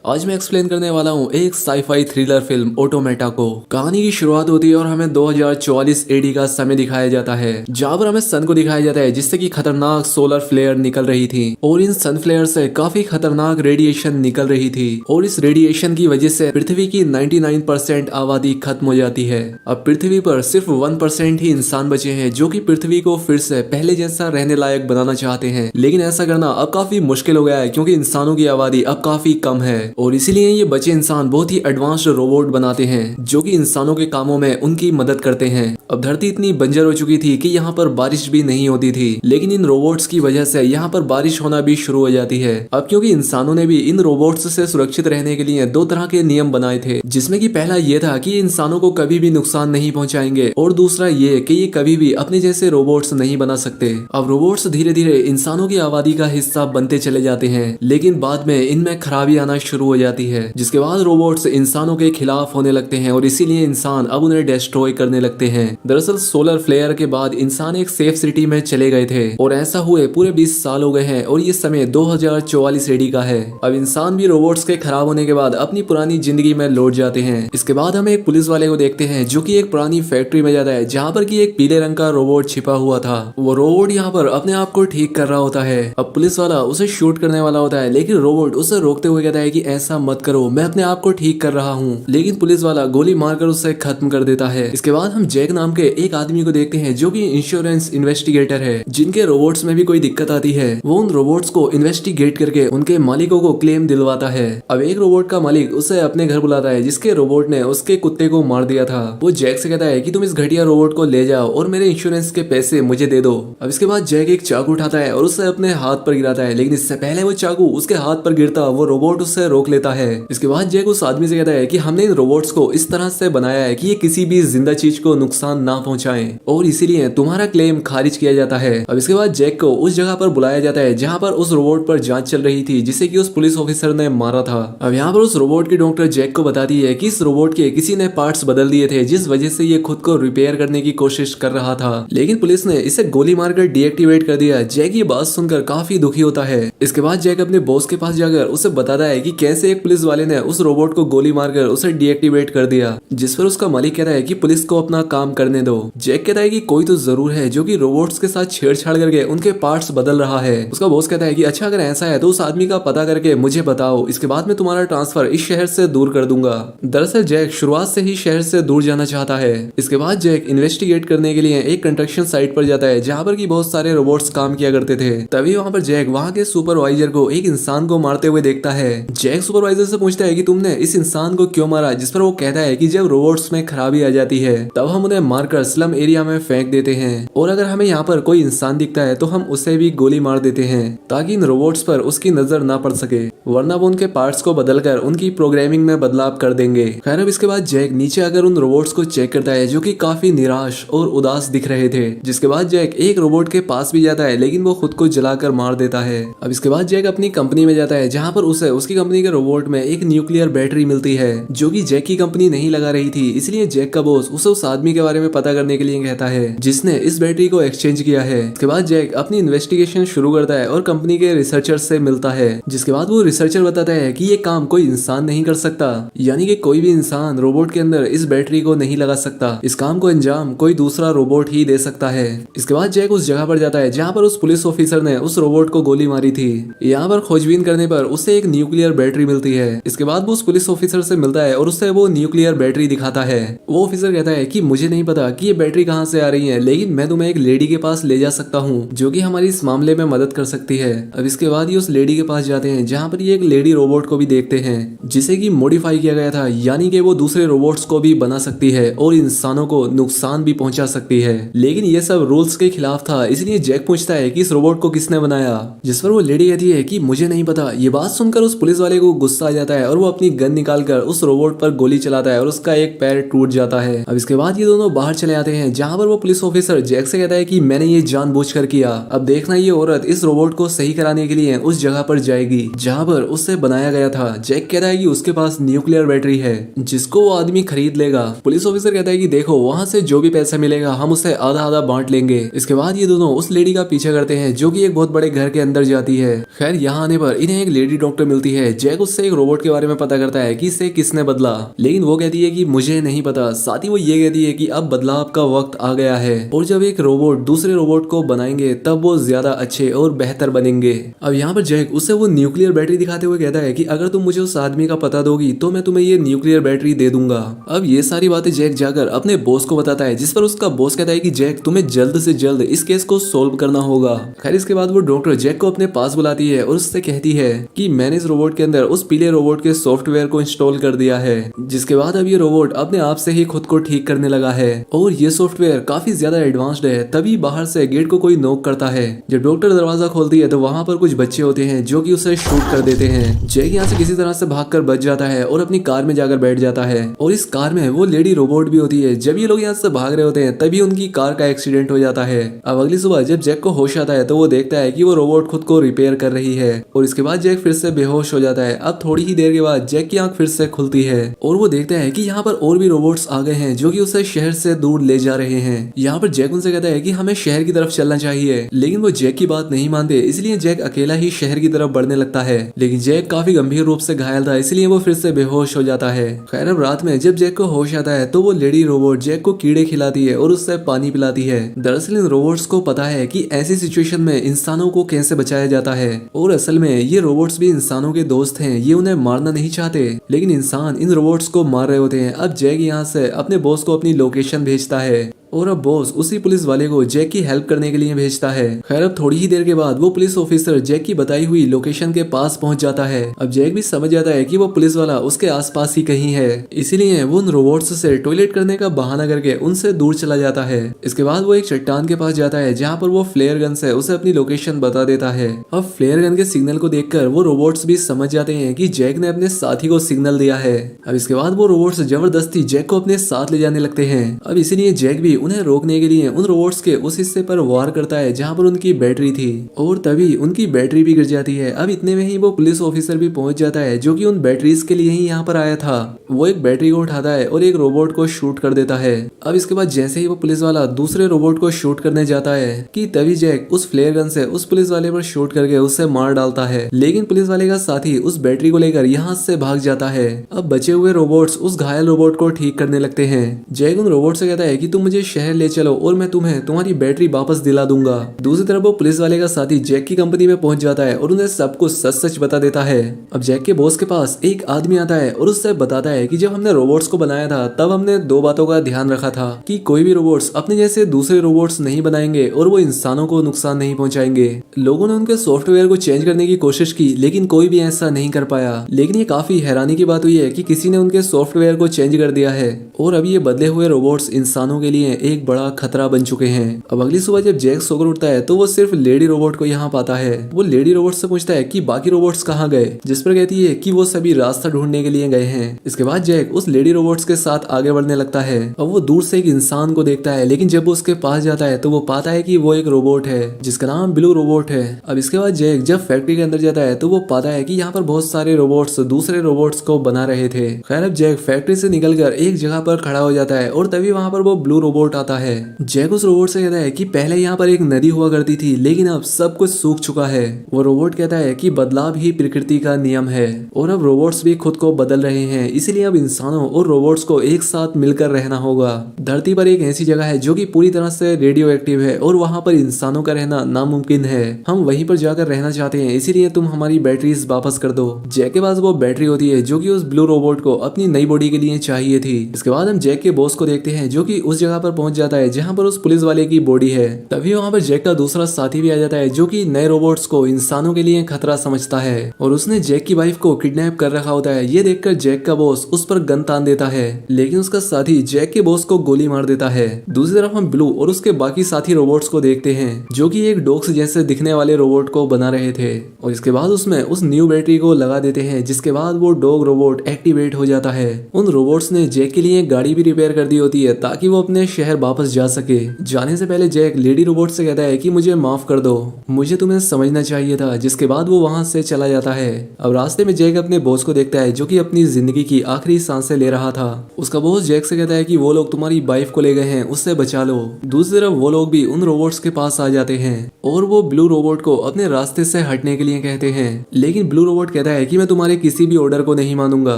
आज मैं एक्सप्लेन करने वाला हूँ एक साईफाई थ्रिलर फिल्म ऑटोमेटा को। कहानी की शुरुआत होती है और हमें 2044 एडी का समय दिखाया जाता है, जहाँ पर हमें सन को दिखाया जाता है जिससे कि खतरनाक सोलर फ्लेयर निकल रही थी और इन सन फ्लेयर से काफी खतरनाक रेडिएशन निकल रही थी और इस रेडिएशन की वजह से पृथ्वी की 99% आबादी खत्म हो जाती है। अब पृथ्वी पर सिर्फ 1% ही इंसान बचे हैं जो कि पृथ्वी को फिर से पहले जैसा रहने लायक बनाना चाहते हैं, लेकिन ऐसा करना अब काफी मुश्किल हो गया है क्योंकि इंसानों की आबादी अब काफी कम है और इसीलिए ये बचे इंसान बहुत ही एडवांस्ड रोबोट बनाते हैं जो कि इंसानों के कामों में उनकी मदद करते हैं। अब धरती इतनी बंजर हो चुकी थी कि यहाँ पर बारिश भी नहीं होती थी, लेकिन इन रोबोट्स की वजह से यहाँ पर बारिश होना भी शुरू हो जाती है। अब क्योंकि इंसानों ने भी इन रोबोट्स से सुरक्षित रहने के लिए दो तरह के नियम बनाए थे, जिसमें कि पहला ये था कि इंसानों को कभी भी नुकसान नहीं पहुंचाएंगे और दूसरा ये कि ये कभी भी अपने जैसे रोबोट्स नहीं बना सकते। अब रोबोट्स धीरे धीरे इंसानों की आबादी का हिस्सा बनते चले जाते हैं, लेकिन बाद में इनमें खराबी आना शुरू हो जाती है, जिसके बाद रोबोट्स इंसानों के खिलाफ होने लगते हैं और इसीलिए इंसान अब उन्हें डिस्ट्रॉय करने लगते हैं। दरअसल सोलर फ्लेयर के बाद इंसान एक सेफ सिटी में चले गए थे और ऐसा हुए पूरे 20 साल हो गए हैं और ये समय 2044 एडी का है। अब इंसान भी रोबोट्स के खराब होने के बाद अपनी पुरानी जिंदगी में लौट जाते हैं। इसके बाद हम एक पुलिस वाले को देखते हैं जो कि एक पुरानी फैक्ट्री में जाता है जहाँ पर कि एक पीले रंग का रोबोट छिपा हुआ था। वो रोबोट यहाँ पर अपने आप को ठीक कर रहा होता है। अब पुलिस वाला उसे शूट करने वाला होता है, लेकिन रोबोट उसे रोकते हुए कहता है कि ऐसा मत करो, मैं अपने आप को ठीक कर रहा हूँ। लेकिन पुलिस वाला गोली मारकर उसे खत्म कर देता है। इसके बाद हम जैक नाम के एक आदमी को देखते हैं जो कि इंश्योरेंस इन्वेस्टिगेटर है। जिनके रोबोट्स में भी कोई दिक्कत आती है वो उन रोबोट्स को इन्वेस्टिगेट करके उनके मालिकों को क्लेम दिलवाता है। अब एक रोबोट का मालिक उसे अपने घर बुलाता है जिसके रोबोट ने उसके कुत्ते को मार दिया था। वो जैक से कहता है कि तुम इस घटिया रोबोट को ले जाओ और मेरे इंश्योरेंस के पैसे मुझे दे दो। अब इसके बाद जैक एक चाकू उठाता है और उसे अपने हाथ पर गिराता है, लेकिन इससे पहले वो चाकू उसके हाथ पर गिरता वो रोबोट उससे रोक लेता है। इसके बाद जैक उस आदमी से कहता है कि हमने इन रोबोट्स को इस तरह से बनाया है कि ये किसी भी जिंदा चीज को नुकसान ना पहुंचाएं और इसीलिए तुम्हारा क्लेम खारिज किया जाता है। अब इसके बाद जैक को उस जगह पर बुलाया जाता है जहां पर उस रोबोट पर जांच चल रही थी जिसे कि उस पुलिस ऑफिसर ने मारा था। अब यहाँ पर उस रोबोट की डॉक्टर जैक को बताती है कि इस रोबोट के किसी ने पार्ट्स बदल दिए थे जिस वजह से ये खुद को रिपेयर करने की कोशिश कर रहा था, लेकिन पुलिस ने इसे गोली मारकर डीएक्टिवेट कर दिया। जैक ये बात सुनकर काफी दुखी होता है। इसके बाद जैक अपने बॉस के पास जाकर उसे बताता है कि कैसे एक पुलिस वाले ने उस रोबोट को गोली मारकर उसे डीएक्टिवेट कर दिया, जिस पर उसका मालिक कहता है कि पुलिस को अपना काम करने दो। जैक कहता है कि कोई तो जरूर है जो कि रोबोट्स के साथ छेड़छाड़ करके उनके पार्ट्स बदल रहा है। उसका बॉस कहता है कि अच्छा अगर ऐसा है तो उस आदमी का पता करके मुझे बताओ, इसके बाद मैं तुम्हारा ट्रांसफर इस शहर से दूर कर दूंगा। दरअसल जैक शुरुआत से ही शहर से दूर जाना चाहता है। इसके बाद जैक इन्वेस्टिगेट करने के लिए एक कंस्ट्रक्शन साइट पर जाता है जहाँ पर की बहुत सारे रोबोट्स काम किया करते थे। तभी वहाँ पर जैक वहाँ के सुपरवाइजर को एक इंसान को मारते हुए देखता है। जैक सुपरवाइजर से पूछता है कि तुमने इस इंसान को क्यों मारा, जिस पर वो कहता है कि जब रोबोट्स में खराबी आ जाती है तब हम उन्हें मारकर स्लम एरिया में फेंक देते हैं और अगर हमें यहाँ पर कोई इंसान दिखता है तो हम उसे भी गोली मार देते हैं ताकि इन रोबोट्स पर उसकी नजर ना पड़ सके, वरना वो उनके पार्ट्स को बदलकर उनकी प्रोग्रामिंग में बदलाव कर देंगे। खैर अब इसके बाद जैक नीचे आकर उन रोबोट्स को चेक करता है जो कि काफी निराश और उदास दिख रहे थे। जिसके बाद जैक एक रोबोट के पास भी जाता है, लेकिन वो खुद को जलाकर मार देता है। अब इसके बाद जैक अपनी कंपनी में जाता है जहाँ पर उसे उसकी कंपनी के रोबोट में एक न्यूक्लियर बैटरी मिलती है जो कि जैक की कंपनी नहीं लगा रही थी। इसलिए जैक का बॉस उसे उस आदमी के बारे में पता करने के लिए कहता है जिसने इस बैटरी को एक्सचेंज किया है। इसके बाद जैक अपनी इन्वेस्टिगेशन शुरू करता है और कंपनी के रिसर्चर से मिलता है, जिसके बाद वो रिसर्चर बताता है कि ये काम कोई इंसान नहीं कर सकता, यानी कि कोई भी इंसान रोबोट के अंदर इस बैटरी को नहीं लगा सकता। इस काम को अंजाम कोई दूसरा रोबोट ही दे सकता है। इसके बाद जैक उस जगह पर जाता है जहाँ पर उस पुलिस ऑफिसर ने उस रोबोट को गोली मारी थी। यहाँ पर खोजबीन करने पर उसे एक न्यूक्लियर बैटरी मिलती है। इसके बाद वो उस पुलिस ऑफिसर से मिलता है और उससे वो न्यूक्लियर बैटरी दिखाता है। वो ऑफिसर कहता है कि मुझे नहीं पता कि ये बैटरी कहाँ से आ रही है, लेकिन मैं तुम्हें एक लेडी के पास ले जा सकता हूँ जो कि हमारी इस मामले में मदद कर सकती है। अब इसके बाद ये उस लेडी के पास जाते हैं जहाँ पर ये एक लेडी रोबोट को भी देखते हैं जिसे कि मॉडिफाई किया गया था, यानी कि वो दूसरे रोबोट्स को भी बना सकती है और इंसानों को नुकसान भी पहुंचा सकती है। लेकिन ये सब रूल्स के खिलाफ था, इसलिए जैक पूछता है कि इस रोबोट को किसने बनाया, जिस पर वो लेडी कहती है कि मुझे नहीं पता। ये बात सुनकर उस पुलिस वाले को गुस्सा आ जाता है और वो अपनी गन निकालकर उस रोबोट पर गोली चलाता है और उसका एक पैर टूट जाता है। अब इसके बाद ये दोनों बाहर चले आते हैं जहाँ पर वो पुलिस ऑफिसर जैक से कहता है कि मैंने ये जानबूझकर किया। अब देखना ये औरत इस रोबोट को सही कराने के लिए उस जगह पर जाएगी जहाँ पर उससे बनाया गया था। जैक कहता है कि उसके पास न्यूक्लियर बैटरी है जिसको वो आदमी खरीद लेगा। पुलिस ऑफिसर कहता है कि देखो वहाँ से जो भी पैसा मिलेगा हम उसे आधा आधा बांट लेंगे। इसके बाद ये दोनों उस लेडी का पीछा करते हैं जो कि एक बहुत बड़े घर के अंदर जाती है। खैर यहाँ आने पर इन्हें एक लेडी डॉक्टर मिलती है। जैक जैक उससे एक रोबोट के बारे में पता करता है कि इसे किसने बदला, लेकिन वो कहती है कि मुझे नहीं पता। साथ ही वो ये कहती है कि अब बदलाव का वक्त आ गया है और जब एक रोबोट दूसरे रोबोट को बनाएंगे तब वो ज्यादा अच्छे और बेहतर बनेंगे। अब यहाँ पर जैक उससे वो न्यूक्लियर बैटरी दिखाते हुए कहता है कि अगर तुम मुझे उस आदमी का पता दोगी तो मैं तुम्हें ये न्यूक्लियर बैटरी दे दूंगा। अब ये सारी बातें जैक जाकर अपने बॉस को बताता है, जिस पर उसका बॉस कहता है कि जैक तुम्हें जल्द से जल्द इस केस को सोल्व करना होगा। खैर इसके बाद वो डॉक्टर जैक को अपने पास बुलाती है और उससे कहती है कि मैंने इस रोबोट के अंदर उस पीले रोबोट के सॉफ्टवेयर को इंस्टॉल कर दिया है, जिसके बाद अब ये रोबोट अपने आप से ही खुद को ठीक करने लगा है और ये सॉफ्टवेयर काफी ज्यादा एडवांस्ड है। तभी बाहर से गेट को कोई नॉक करता है। जब डॉक्टर दरवाजा खोलती है तो वहाँ पर कुछ बच्चे होते हैं जो कि उसे शूट कर देते हैं। जैक यहाँ से किसी तरह से भागकर बच जाता है और अपनी कार में जाकर बैठ जाता है और इस कार में वो लेडी रोबोट भी होती है। जब ये लोग यहाँ से भाग रहे होते हैं तभी उनकी कार का एक्सीडेंट हो जाता है। अब अगली सुबह जब जैक को होश आता है तो वो देखता है कि वो रोबोट खुद को रिपेयर कर रही है और इसके बाद जैक फिर से बेहोश हो जाता है। अब थोड़ी ही देर के बाद जैक की आंख फिर से खुलती है और वो देखता है कि यहाँ पर और भी रोबोट्स आ गए हैं जो कि उसे शहर से दूर ले जा रहे हैं। यहाँ पर जैक उनसे कहता है कि हमें शहर की तरफ चलना चाहिए, लेकिन वो जैक की बात नहीं मानते, इसलिए जैक अकेला ही शहर की तरफ बढ़ने लगता है। लेकिन जैक काफी गंभीर रूप से घायल था, इसलिए वो फिर से बेहोश हो जाता है। खैर अब रात में जब जैक को होश आता है तो वो लेडी रोबोट जैक को कीड़े खिलाती है और उससे पानी पिलाती है। दरअसल इन रोबोट्स को पता है कि ऐसी सिचुएशन में इंसानों को कैसे बचाया जाता है और असल में ये रोबोट्स भी इंसानों के दोस्त हैं। ये उन्हें मारना नहीं चाहते, लेकिन इंसान इन रोबोट्स को मार रहे होते हैं। अब जैक यहाँ से अपने बॉस को अपनी लोकेशन भेजता है और अब बॉस उसी पुलिस वाले को जैक की हेल्प करने के लिए भेजता है। खैर अब थोड़ी ही देर के बाद वो पुलिस ऑफिसर जैक की बताई हुई लोकेशन के पास पहुंच जाता है। अब जैक भी समझ जाता है कि वो पुलिस वाला उसके आसपास ही कहीं है, इसीलिए वो उन रोबोट्स से टॉयलेट करने का बहाना करके उनसे दूर चला जाता है। इसके बाद वो एक चट्टान के पास जाता है जहाँ पर वो फ्लेयर गन से उसे अपनी लोकेशन बता देता है। अब फ्लेयर गन के सिग्नल को देखकर वो रोबोट्स भी समझ जाते हैं कि जैक ने अपने साथी को सिग्नल दिया है। अब इसके बाद वो रोबोट्स जबरदस्ती जैक को अपने साथ ले जाने लगते हैं। अब इसीलिए जैक भी उन्हें रोकने के लिए उन रोबोट्स के उस हिस्से पर वार करता है जहां पर उनकी बैटरी थी और तभी उनकी बैटरी भी गिर जाती है। अब इतने में ही वो पुलिस ऑफिसर भी पहुंच जाता है जो कि उन बैटरीज के लिए ही यहाँ पर आया था। वो एक बैटरी को उठाता है और एक रोबोट को शूट कर देता है। अब इसके बाद जैसे ही वो पुलिस वाला दूसरे रोबोट को शूट करने जाता है कि तभी जैक उस फ्लेयर गन से उस पुलिस वाले पर शूट करके उससे मार डालता है, लेकिन पुलिस वाले का साथी उस बैटरी को लेकर यहाँ से भाग जाता है। अब बचे हुए रोबोट्स उस घायल रोबोट को ठीक करने लगते हैं। जैक उन रोबोट से कहता है कि तुम मुझे शहर ले चलो और मैं तुम्हें तुम्हारी बैटरी वापस दिला दूंगा। दूसरी तरफ वो पुलिस वाले का साथी जैक की कंपनी में पहुंच जाता है और उन्हें सब कुछ सच सच बता देता है। अब जैक के बॉस के पास एक आदमी आता है और उससे बताता है कि जब हमने रोबोट्स को बनाया था तब हमने दो बातों का ध्यान रखा था कि कोई भी रोबोट्स अपने जैसे दूसरे रोबोट्स नहीं बनाएंगे और वो इंसानों को नुकसान नहीं पहुंचाएंगे। लोगों ने उनके सॉफ्टवेयर को चेंज करने की कोशिश की, लेकिन कोई भी ऐसा नहीं कर पाया। लेकिन ये काफी हैरानी की बात हुई है कि किसी ने उनके सॉफ्टवेयर को चेंज कर दिया है और अभी ये बदले हुए रोबोट्स इंसानों के लिए एक बड़ा खतरा बन चुके हैं। अब अगली सुबह जब जैक सोकर उठता है तो वो सिर्फ लेडी रोबोट को यहाँ पाता है। वो लेडी रोबोट से पूछता है कि बाकी रोबोट्स कहाँ गए, जिस पर कहती है कि वो सभी रास्ता ढूंढने के लिए गए हैं। इसके बाद जैक उस लेडी रोबोट्स के साथ आगे बढ़ने लगता है। अब वो दूर से एक इंसान को देखता है, लेकिन जब वो उसके पास जाता है तो वो पाता है कि वो एक रोबोट है जिसका नाम ब्लू रोबोट है। अब इसके बाद जैक जब फैक्ट्री के अंदर जाता है तो वो पाता है कि यहाँ पर बहुत सारे रोबोट्स दूसरे रोबोट्स को बना रहे थे। खैर अब जैक फैक्ट्री से निकलकर एक जगह पर खड़ा हो जाता है और तभी वहाँ पर वो ब्लू रोबोट आता है। जैक उस रोबोट से कहता है कि पहले यहाँ पर एक नदी हुआ करती थी, लेकिन अब सब कुछ सूख चुका है। वो रोबोट कहता है कि बदलाव ही प्रकृति का नियम है और अब रोबोट्स भी खुद को बदल रहे हैं, इसलिए अब इंसानों और रोबोट्स को एक साथ मिलकर रहना होगा। धरती पर एक ऐसी जगह है जो कि पूरी तरह से रेडियो एक्टिव है और वहाँ पर इंसानों का रहना नामुमकिन है। हम वहीं पर जाकर रहना चाहते हैं, इसीलिए तुम हमारी बैटरीज वापस कर दो। जैक के पास वो बैटरी होती है जो कि उस ब्लू रोबोट को अपनी नई बॉडी के लिए चाहिए थी। इसके बाद हम जैक के बॉस को देखते हैं जो कि उस जगह पर पहुंच जाता है जहाँ पर उस पुलिस वाले की बॉडी है। तभी वहाँ पर जैक का दूसरा साथी भी आ जाता है जो कि नए रोबोट्स को इंसानों के लिए खतरा समझता है और उसने जैक की वाइफ को किडनैप कर रखा होता है। ये देखकर जैक का बॉस उस पर गन तान देता है, लेकिन उसका साथी जैक के बॉस को गोली मार देता है। दूसरी तरफ हम ब्लू और उसके बाकी साथी रोबोट्स को देखते हैं जो कि एक डॉग्स जैसे दिखने वाले रोबोट को बना रहे थे और इसके बाद उसमें उस न्यू बैटरी को लगा देते हैं, जिसके बाद वो डॉग रोबोट एक्टिवेट हो जाता है। उन रोबोट्स ने जैक के लिए गाड़ी भी रिपेयर कर दी होती है ताकि वो अपने शहर वापस जा सके। जाने से पहले जैक लेडी रोबोट से कहता है कि मुझे माफ कर दो, मुझे तुम्हें समझना चाहिए था, जिसके बाद वो वहां से चला जाता है। अब रास्ते में जैक अपने बॉस को देखता है जो कि अपनी जिंदगी की आखिरी सांसें ले रहा था। उसका बॉस जैक से कहता है कि वो लोग तुम्हारी वाइफ को ले गए हैं, उससे बचा लो। दूसरी तरफ वो लोग भी उन रोबोट्स के पास आ जाते हैं और वो ब्लू रोबोट को अपने रास्ते से हटने के लिए कहते हैं, लेकिन ब्लू रोबोट कहता है कि मैं तुम्हारे किसी भी ऑर्डर को नहीं मानूंगा।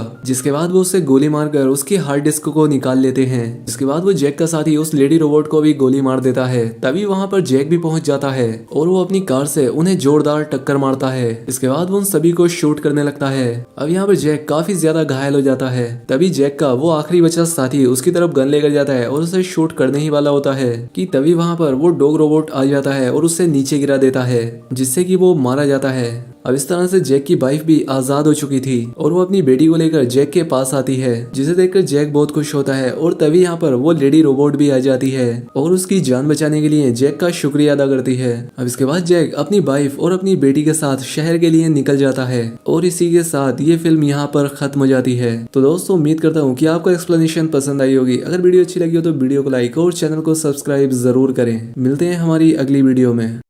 जिसके बाद वो उसे गोली मारकर उसकी हार्ड डिस्क को निकाल लेते हैं। जिसके बाद वो जैक का साथी उस लेडी रोबोट को भी गोली मार देता है। तभी वहां पर जैक भी पहुंच जाता है और वो अपनी कार से उन्हें जोरदार टक्कर मारता है। इसके बाद वो उन सभी को शूट करने लगता है। अब यहाँ पर जैक काफी ज्यादा घायल हो जाता है। तभी जैक का वो आखिरी बचा साथी उसकी तरफ गन लेकर जाता है और उसे शूट करने ही वाला होता है कि तभी वहां पर वो डॉग रोबोट आ जाता है और उसे नीचे गिरा देता है, जिससे कि वो मारा जाता है। अब इस तरह से जैक की वाइफ भी आजाद हो चुकी थी और वो अपनी बेटी को लेकर जैक के पास आती है, जिसे देखकर जैक बहुत खुश होता है। और तभी यहाँ पर वो लेडी रोबोट भी आ जाती है और उसकी जान बचाने के लिए जैक का शुक्रिया अदा करती है। अब इसके बाद जैक अपनी वाइफ और अपनी बेटी के साथ शहर के लिए निकल जाता है और इसी के साथ ये फिल्म यहाँ पर खत्म हो जाती है। तो दोस्तों उम्मीद करता हूँ कि आपको एक्सप्लेनेशन पसंद आई होगी। अगर वीडियो अच्छी लगी हो तो वीडियो को लाइक और चैनल को सब्सक्राइब जरूर करें। मिलते हैं हमारी अगली वीडियो में।